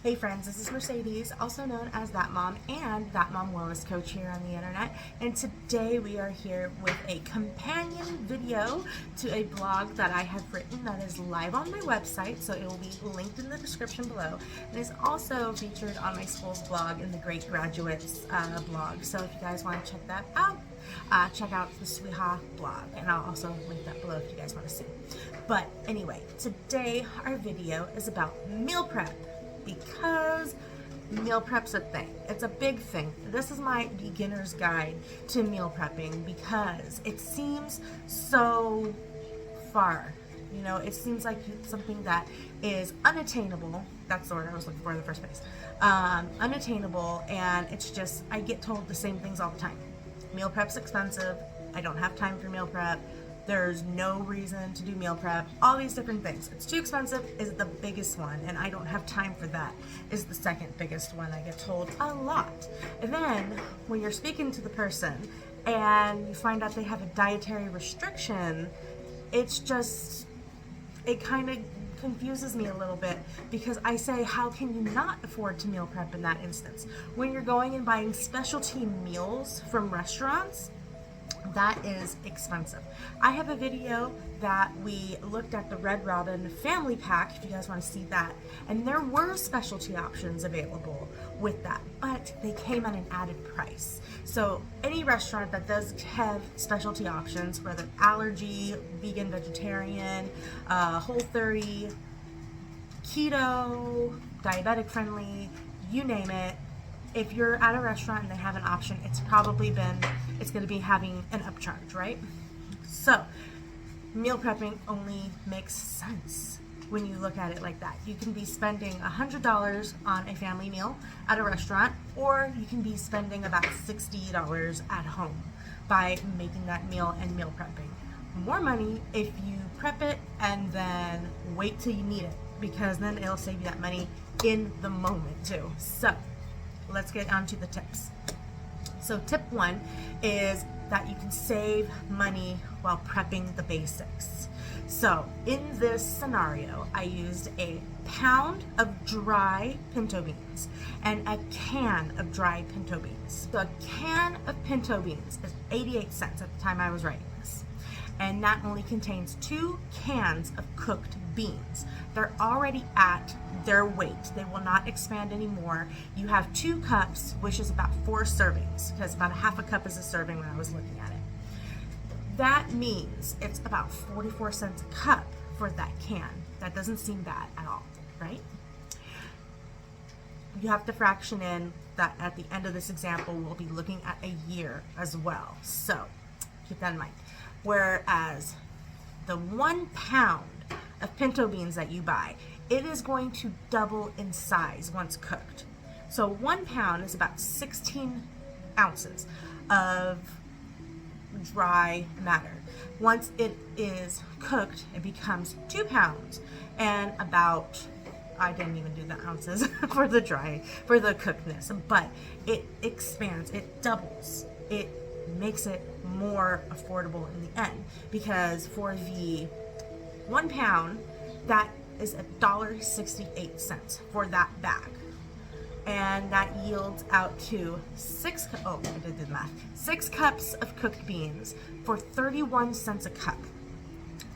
Hey friends, this is Mercedes, also known as That Mom and That Mom Wellness Coach here on the internet. And today we are here with a companion video to a blog that I have written that is live on my website, so it will be linked in the description below. And is also featured on my school's blog in the Great Graduates blog. So if you guys want to check that out, check out the Sweeha blog, and I'll also link that below if you guys want to see. But anyway, today our video is about meal prep, because meal prep's a thing. It's a big thing. This is my beginner's guide to meal prepping because it seems so far. You know, it seems like something that is unattainable. That's the word I was looking for in the first place. Unattainable, and it's just, I get told the same things all the time. Meal prep's expensive. I don't have time for meal prep. There's no reason to do meal prep. All these different things. It's too expensive is the biggest one, and I don't have time for that is the second biggest one. I get told a lot. And then when you're speaking to the person and you find out they have a dietary restriction, it's just, it kind of confuses me a little bit, because I say, how can you not afford to meal prep in that instance? When you're going and buying specialty meals from restaurants, that is expensive. I have a video that we looked at the Red Robin family pack, if you guys want to see that, and there were specialty options available with that, but they came at an added price. So any restaurant that does have specialty options, whether allergy, vegan, vegetarian, Whole30, keto, diabetic friendly, you name it, if you're at a restaurant and they have an option, it's going to be having an upcharge, right? So meal prepping only makes sense when you look at it like that. You can be spending $100 on a family meal at a restaurant, or you can be spending about $60 at home by making that meal and meal prepping. More money if you prep it and then wait till you need it, because then it'll save you that money in the moment too. So let's get on to the tips. So tip one is that you can save money while prepping the basics. So in this scenario, I used a pound of dry pinto beans and a can of dried pinto beans. So a can of pinto beans is 88 cents at the time I was writing this. And that only contains 2 cans of cooked beans. They're already at their weight. They will not expand anymore. You have 2 cups, which is about 4 servings, because about a half a cup is a serving when I was looking at it. That means it's about 44 cents a cup for that can. That doesn't seem bad at all, right? You have to fraction in that at the end of this example, we'll be looking at a year as well. So keep that in mind. Whereas the 1 pound of pinto beans that you buy, it is going to double in size once cooked. So 1 pound is about 16 ounces of dry matter. Once it is cooked, it becomes 2 pounds and about, I didn't even do the ounces for the cookedness, but it expands, it doubles, it makes it more affordable in the end, because for the 1 pound, that is $1.68 for that bag, and that yields out to 6 cups of cooked beans for 31 cents a cup.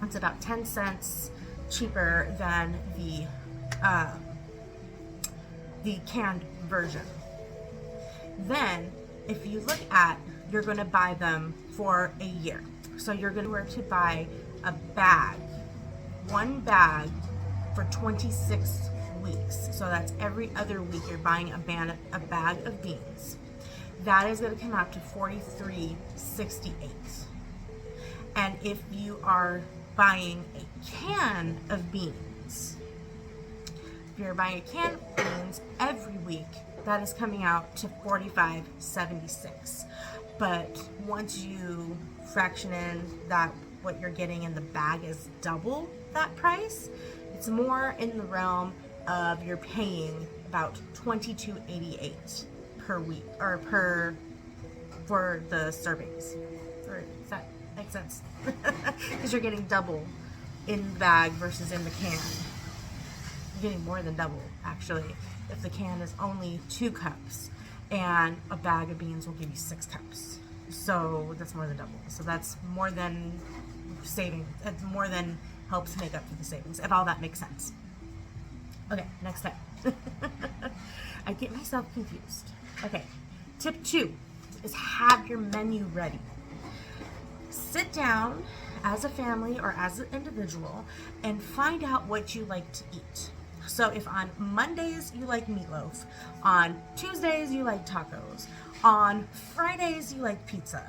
That's about 10 cents cheaper than the canned version. Then if you look at, you're going to buy them for a year, so you're going to buy a bag, 1 bag for 26 weeks. So that's every other week you're buying a bag of beans. That is going to come out to $43.68. And if you are buying a can of beans, if you're buying a can of beans every week, that is coming out to $45.76. But once you fraction in that what you're getting in the bag is double that price, it's more in the realm of you're paying about $22.88 per week, or for the servings. Or does that make sense? Because you're getting double in the bag versus in the can. getting more than double actually if the can is only 2 cups and a bag of beans will give you 6 cups. So that's more than double. So that's more than saving. It's more than helps make up for the savings, if all that makes sense. Okay, next step. I get myself confused. Okay, tip 2 is have your menu ready. Sit down as a family or as an individual and find out what you like to eat. So if on Mondays you like meatloaf, on Tuesdays you like tacos, on Fridays you like pizza,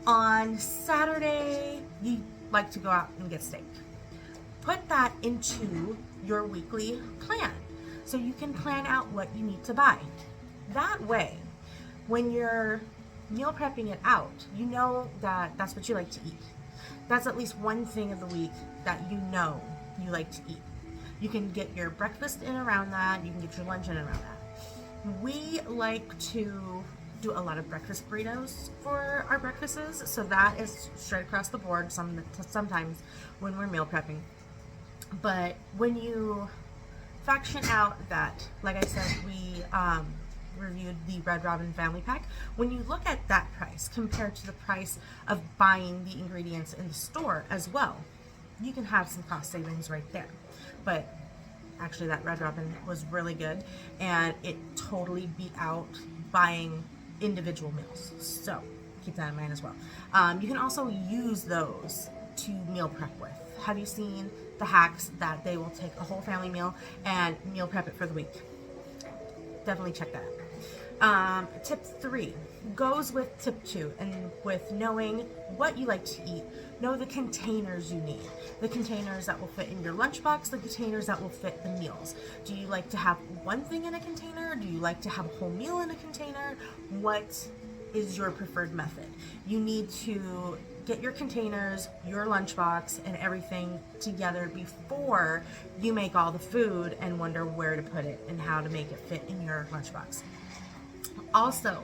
on Saturday you like to go out and get steak. Put that into your weekly plan so you can plan out what you need to buy. That way, when you're meal prepping it out, you know that that's what you like to eat. That's at least one thing of the week that you know you like to eat. You can get your breakfast in around that. You can get your lunch in around that. We like to do a lot of breakfast burritos for our breakfasts, so that is straight across the board sometimes when we're meal prepping. But when you faction out that, like I said, we reviewed the Red Robin family pack. When you look at that price compared to the price of buying the ingredients in the store as well, you can have some cost savings right there. But actually that Red Robin was really good and it totally beat out buying individual meals. So keep that in mind as well. You can also use those to meal prep with. Have you seen the hacks that they will take a whole family meal and meal prep it for the week? Definitely check that out. Tip 3 goes with tip 2, and with knowing what you like to eat, know the containers you need. The containers that will fit in your lunchbox, the containers that will fit the meals. Do you like to have one thing in a container? Do you like to have a whole meal in a container? What is your preferred method? You need to get your containers, your lunchbox, and everything together before you make all the food and wonder where to put it and how to make it fit in your lunchbox. Also,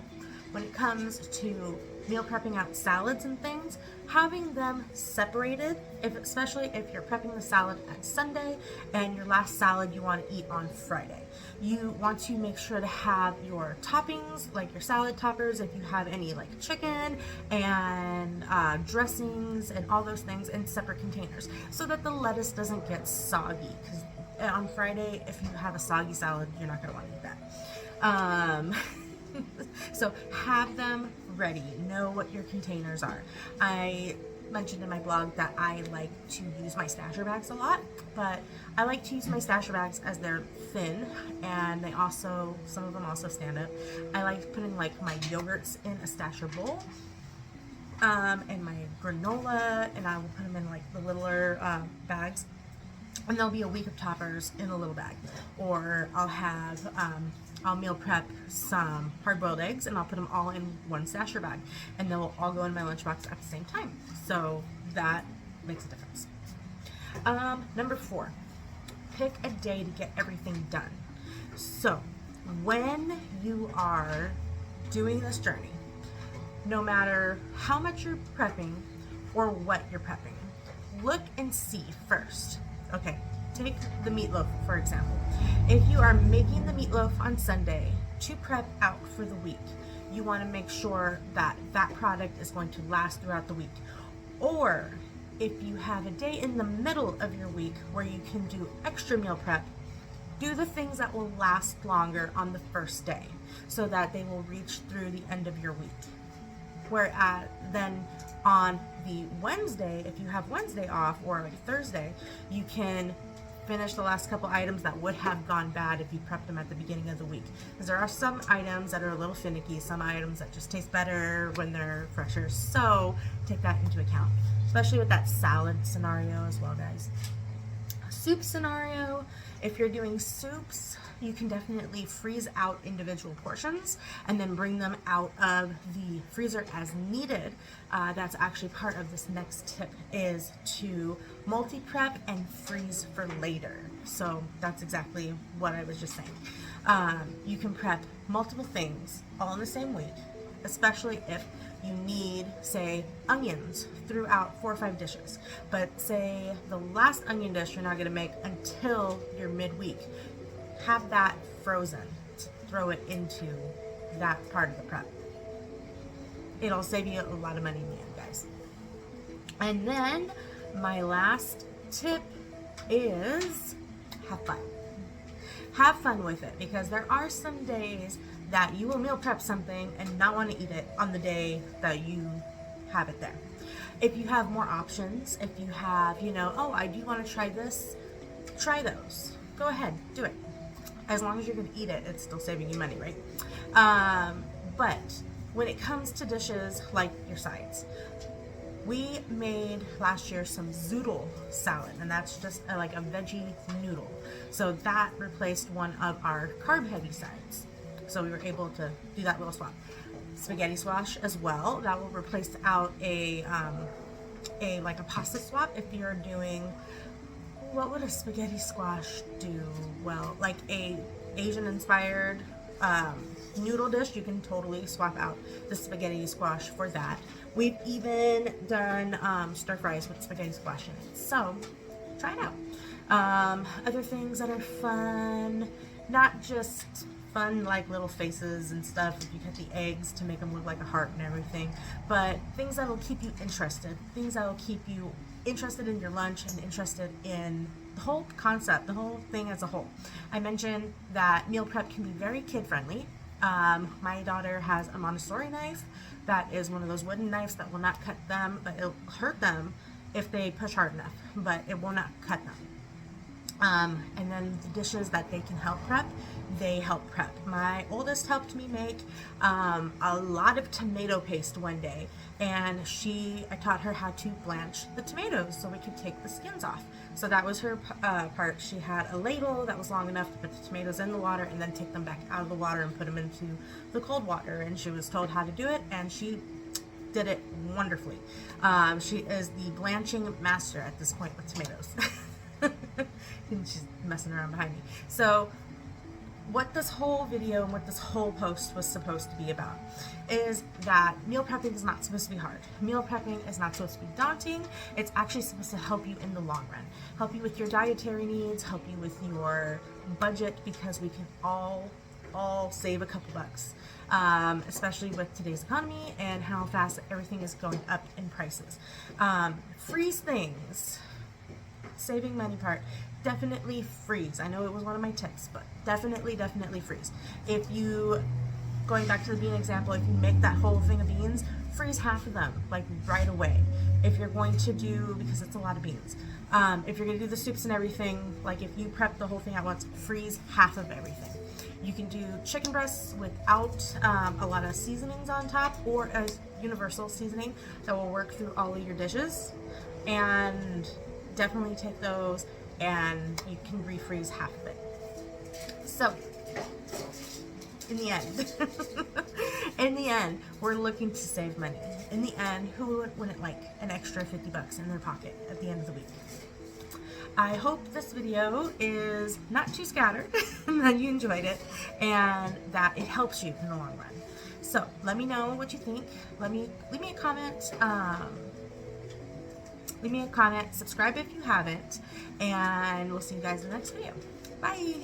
when it comes to meal prepping out salads and things, having them separated, especially if you're prepping the salad at Sunday and your last salad you want to eat on Friday. You want to make sure to have your toppings, like your salad toppers, if you have any like chicken and dressings and all those things in separate containers so that the lettuce doesn't get soggy, because on Friday if you have a soggy salad you're not going to want to eat that. So have them ready. Know what your containers are. I mentioned in my blog that I like to use my stasher bags a lot, but I like to use my stasher bags as they're thin and they also, some of them also stand up. I like putting like my yogurts in a stasher bowl and my granola, and I will put them in like the littler bags, and there'll be a week of toppers in a little bag. Or I'll have I'll meal prep some hard-boiled eggs and I'll put them all in one stasher bag, and they'll all go in my lunchbox at the same time. So that makes a difference. Number 4, pick a day to get everything done. So when you are doing this journey, no matter how much you're prepping or what you're prepping, look and see first. Okay, take the meatloaf, for example. If you are making the meatloaf on Sunday to prep out for the week, you want to make sure that that product is going to last throughout the week. Or if you have a day in the middle of your week where you can do extra meal prep, do the things that will last longer on the first day so that they will reach through the end of your week. Whereas then on the Wednesday, if you have Wednesday off, or like Thursday, you can finish the last couple items that would have gone bad if you prepped them at the beginning of the week. Because there are some items that are a little finicky, some items that just taste better when they're fresher. So take that into account, especially with that salad scenario as well, guys. Soup scenario, if you're doing soups, you can definitely freeze out individual portions and then bring them out of the freezer as needed. That's actually part of this next tip, is to multi-prep and freeze for later. So that's exactly what I was just saying. You can prep multiple things all in the same week especially if you need, say, onions throughout 4 or 5 dishes. But say the last onion dish you're not going to make until your midweek. Have that frozen to throw it into that part of the prep. It'll save you a lot of money in the end, guys. And then my last tip is have fun. Have fun with it, because there are some days that you will meal prep something and not want to eat it on the day that you have it there. If you have more options, if you have, oh, I do want to try this, try those. Go ahead, do it. As long as you're going to eat it, it's still saving you money, right? But when it comes to dishes like your sides, we made last year some zoodle salad, and that's just like a veggie noodle. So that replaced one of our carb-heavy sides. So we were able to do that little swap. Spaghetti squash as well. That will replace out a pasta swap. If you're doing, what would a spaghetti squash do? Well, like a Asian-inspired noodle dish, you can totally swap out the spaghetti squash for that. We've even done stir fries with spaghetti squash in it. So try it out. Other things that are fun, not just fun like little faces and stuff, if you cut the eggs to make them look like a heart and everything, but things that will keep you interested, things that will keep you interested in your lunch and interested in the whole concept, the whole thing as a whole. I mentioned that meal prep can be very kid friendly. My daughter has a Montessori knife that is one of those wooden knives that will not cut them, but it'll hurt them if they push hard enough, but it will not cut them. And then the dishes that they can help prep, they help prep. My oldest helped me make a lot of tomato paste one day, and I taught her how to blanch the tomatoes so we could take the skins off. So that was her part. She had a ladle that was long enough to put the tomatoes in the water and then take them back out of the water and put them into the cold water, and she was told how to do it, and she did it wonderfully. She is the blanching master at this point with tomatoes. And she's messing around behind me. So what this whole video and what this whole post was supposed to be about is that meal prepping is not supposed to be hard. Meal prepping is not supposed to be daunting. It's actually supposed to help you in the long run. Help you with your dietary needs, help you with your budget, because we can all save a couple bucks, especially with today's economy and how fast everything is going up in prices. Freeze things. Saving money part, definitely freeze. I know it was one of my tips, but definitely freeze. If you, going back to the bean example, if you make that whole thing of beans, freeze half of them, like right away. If you're going to do, because it's a lot of beans, if you're going to do the soups and everything, like if you prep the whole thing at once, freeze half of everything. You can do chicken breasts without a lot of seasonings on top, or a universal seasoning that will work through all of your dishes, and definitely take those, and you can refreeze half of it. So in the end, we're looking to save money. In the end, who wouldn't like an extra 50 bucks in their pocket at the end of the week? I hope this video is not too scattered, that you enjoyed it, and that it helps you in the long run. So let me know what you think. Leave me a comment. Leave me a comment, subscribe if you haven't, and we'll see you guys in the next video. Bye!